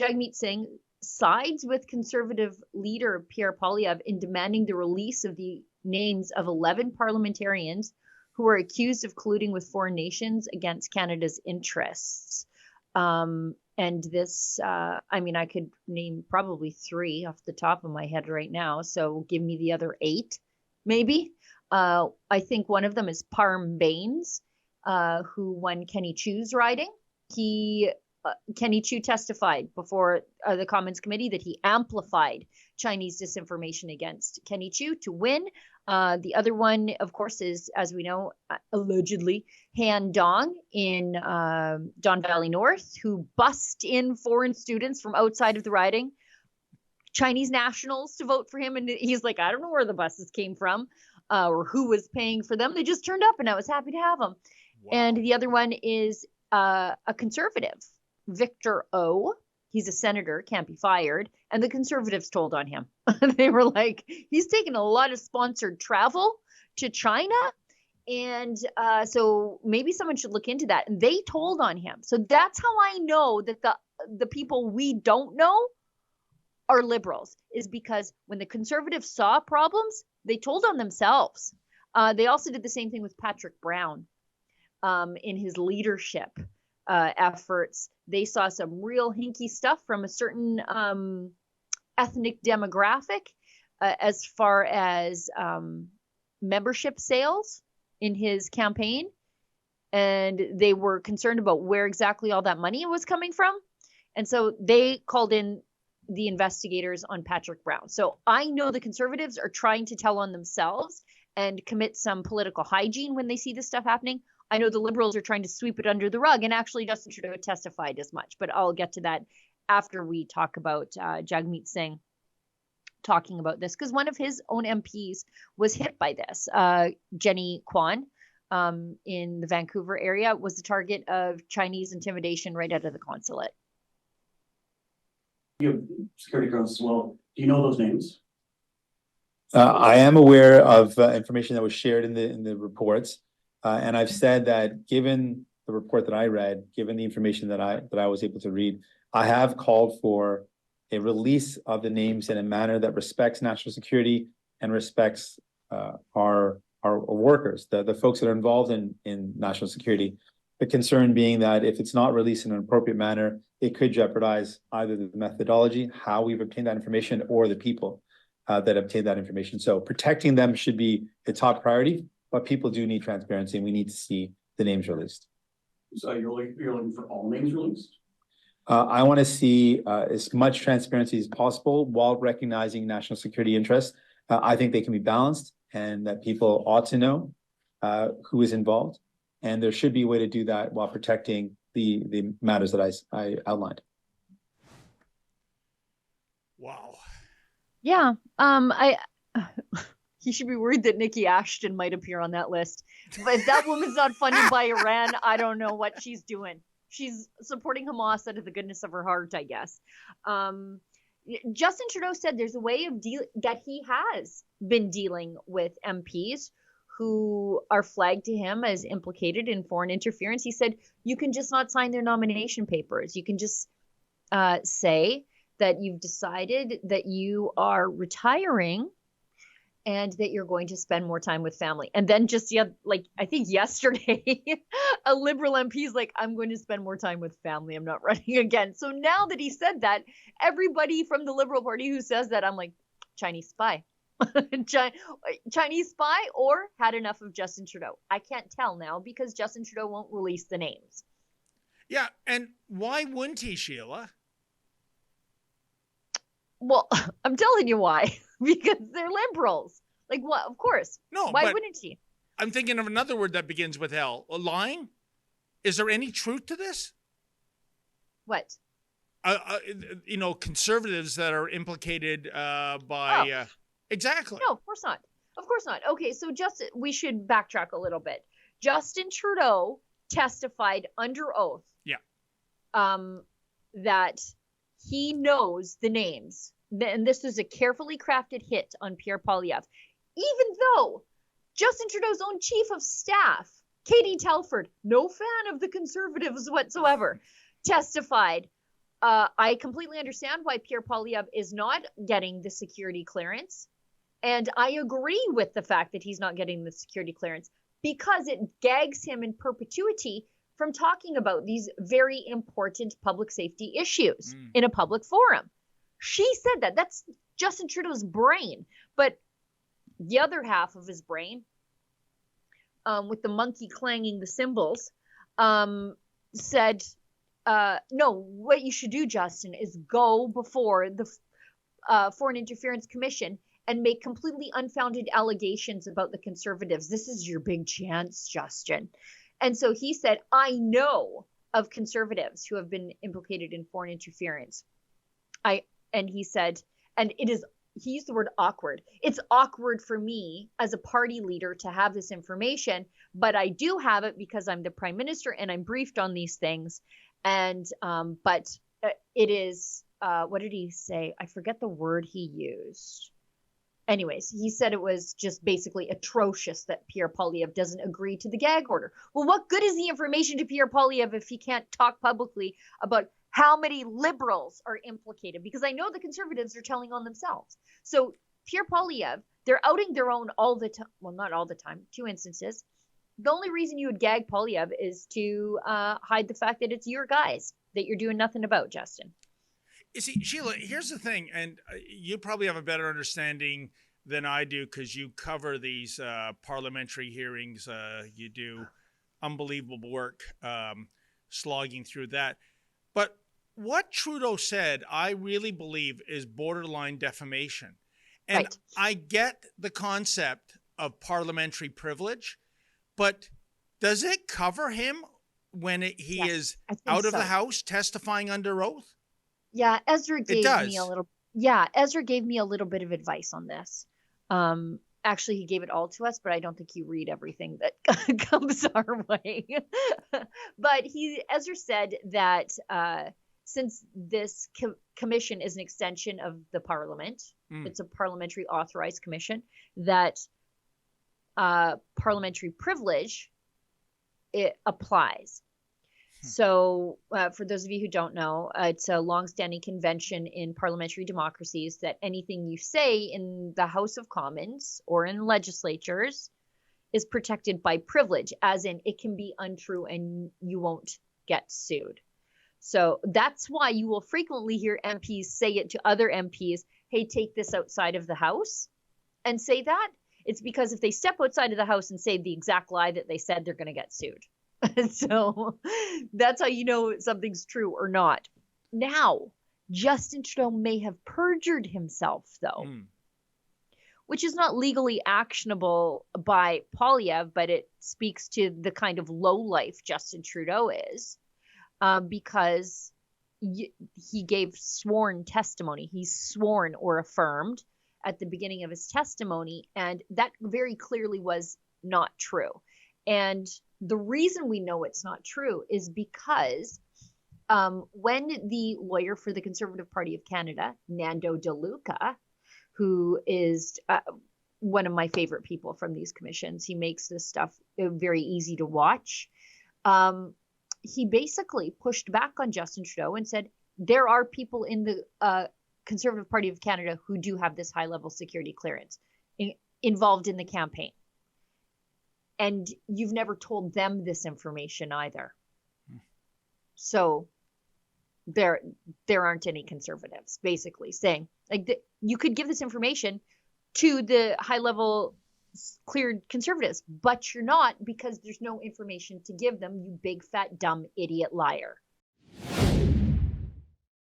Jagmeet Singh sides with Conservative leader Pierre Poilievre in demanding the release of the names of 11 parliamentarians who are accused of colluding with foreign nations against Canada's interests. And this, I could name probably 3 off the top of my head right now. So give me the other 8, maybe. I think one of them is Parm Bains, who won Kenny Chu's riding. Kenny Chu testified before the Commons Committee that he amplified Chinese disinformation against Kenny Chu to win. The other one, of course, is, as we know, allegedly Han Dong in Don Valley North, who bussed in foreign students from outside of the riding, Chinese nationals, to vote for him. And he's like, I don't know where the buses came from or who was paying for them. They just turned up and I was happy to have them. Wow. And the other one is a Conservative, Victor O. He's a senator, can't be fired. And the Conservatives told on him. They were like, he's taken a lot of sponsored travel to China. And so maybe someone should look into that. And they told on him. So that's how I know that the people we don't know are Liberals, is because when the Conservatives saw problems, they told on themselves. They also did the same thing with Patrick Brown in his leadership efforts. They saw some real hinky stuff from a certain ethnic demographic as far as membership sales in his campaign. And they were concerned about where exactly all that money was coming from. And so they called in the investigators on Patrick Brown. So I know the Conservatives are trying to tell on themselves and commit some political hygiene when they see this stuff happening. I know the Liberals are trying to sweep it under the rug, and actually Justin Trudeau testified as much, but I'll get to that after we talk about Jagmeet Singh talking about this, because one of his own MPs was hit by this. Jenny Kwan in the Vancouver area was the target of Chinese intimidation right out of the consulate. You have security guards as well. Do you know those names? I am aware of information that was shared in the reports. And I've said that given the report that I read, given the information that I was able to read, I have called for a release of the names in a manner that respects national security and respects our workers, the folks that are involved in national security. The concern being that if it's not released in an appropriate manner, it could jeopardize either the methodology, how we've obtained that information, or the people that obtained that information. So protecting them should be the top priority. But people do need transparency, and we need to see the names released. So you're looking for all names released? I want to see as much transparency as possible while recognizing national security interests. I think they can be balanced, and that people ought to know who is involved. And there should be a way to do that while protecting the matters that I outlined. Wow. Yeah. He should be worried that Nikki Ashton might appear on that list. But if that woman's not funded by Iran, I don't know what she's doing. She's supporting Hamas out of the goodness of her heart, I guess. Justin Trudeau said there's a way of that he has been dealing with MPs who are flagged to him as implicated in foreign interference. He said you can just not sign their nomination papers. You can just say that you've decided that you are retiring and that you're going to spend more time with family. And then just, I think yesterday, a Liberal MP is like, I'm going to spend more time with family. I'm not running again. So now that he said that, everybody from the Liberal Party who says that, I'm like, Chinese spy. Chinese spy or had enough of Justin Trudeau. I can't tell now because Justin Trudeau won't release the names. Yeah, and why wouldn't he, Sheila? Well, I'm telling you why. Because they're Liberals. Like, what? Of course. No, why wouldn't he? I'm thinking of another word that begins with L. Lying? Is there any truth to this? What? Conservatives that are implicated by... Exactly. No, of course not. Of course not. Okay, so we should backtrack a little bit. Justin Trudeau testified under oath. Yeah. That he knows the names. And this was a carefully crafted hit on Pierre Poilievre. Even though Justin Trudeau's own chief of staff, Katie Telford, no fan of the Conservatives whatsoever, testified, I completely understand why Pierre Poilievre is not getting the security clearance. And I agree with the fact that he's not getting the security clearance because it gags him in perpetuity from talking about these very important public safety issues in a public forum. She said that. That's Justin Trudeau's brain. But the other half of his brain, with the monkey clanging the cymbals, said, no, what you should do, Justin, is go before the Foreign Interference Commission and make completely unfounded allegations about the Conservatives. This is your big chance, Justin. And so he said, I know of Conservatives who have been implicated in foreign interference. And he said, and it is, he used the word awkward. It's awkward for me as a party leader to have this information, but I do have it because I'm the prime minister and I'm briefed on these things. And, but it is, what did he say? I forget the word he used. Anyways, he said it was just basically atrocious that Pierre Poilievre doesn't agree to the gag order. Well, what good is the information to Pierre Poilievre if he can't talk publicly about how many Liberals are implicated? Because I know the Conservatives are telling on themselves. So Pierre Poilievre, they're outing their own all the time. Well, not all the time, 2 instances. The only reason you would gag Poilievre is to hide the fact that it's your guys that you're doing nothing about, Justin. You see, Sheila, here's the thing, and you probably have a better understanding than I do because you cover these parliamentary hearings. You do unbelievable work slogging through that. But what Trudeau said, I really believe, is borderline defamation. And Right. I get the concept of parliamentary privilege, but does it cover him when he Yes, is I think out of so. the House testifying under oath? Yeah, Ezra gave does. me a little. Yeah, Ezra gave me a little bit of advice on this. Actually, he gave it all to us, but I don't think you read everything that comes our way. But Ezra said that since this commission is an extension of the Parliament, it's a parliamentary authorized commission, that parliamentary privilege it applies. So for those of you who don't know, it's a longstanding convention in parliamentary democracies that anything you say in the House of Commons or in legislatures is protected by privilege, as in it can be untrue and you won't get sued. So that's why you will frequently hear MPs say it to other MPs, hey, take this outside of the House and say that. It's because if they step outside of the House and say the exact lie that they said, they're going to get sued. So that's how you know something's true or not. Now, Justin Trudeau may have perjured himself, though, which is not legally actionable by Poilievre, but it speaks to the kind of lowlife Justin Trudeau is, because he gave sworn testimony. He's sworn or affirmed at the beginning of his testimony, and that very clearly was not true. And the reason we know it's not true is because when the lawyer for the Conservative Party of Canada, Nando De Luca, who is one of my favorite people from these commissions, he makes this stuff very easy to watch. He basically pushed back on Justin Trudeau and said, there are people in the Conservative Party of Canada who do have this high-level security clearance involved in the campaign. And you've never told them this information either. So there aren't any Conservatives, basically saying like you could give this information to the high-level cleared Conservatives, but you're not because there's no information to give them, you big fat dumb idiot liar.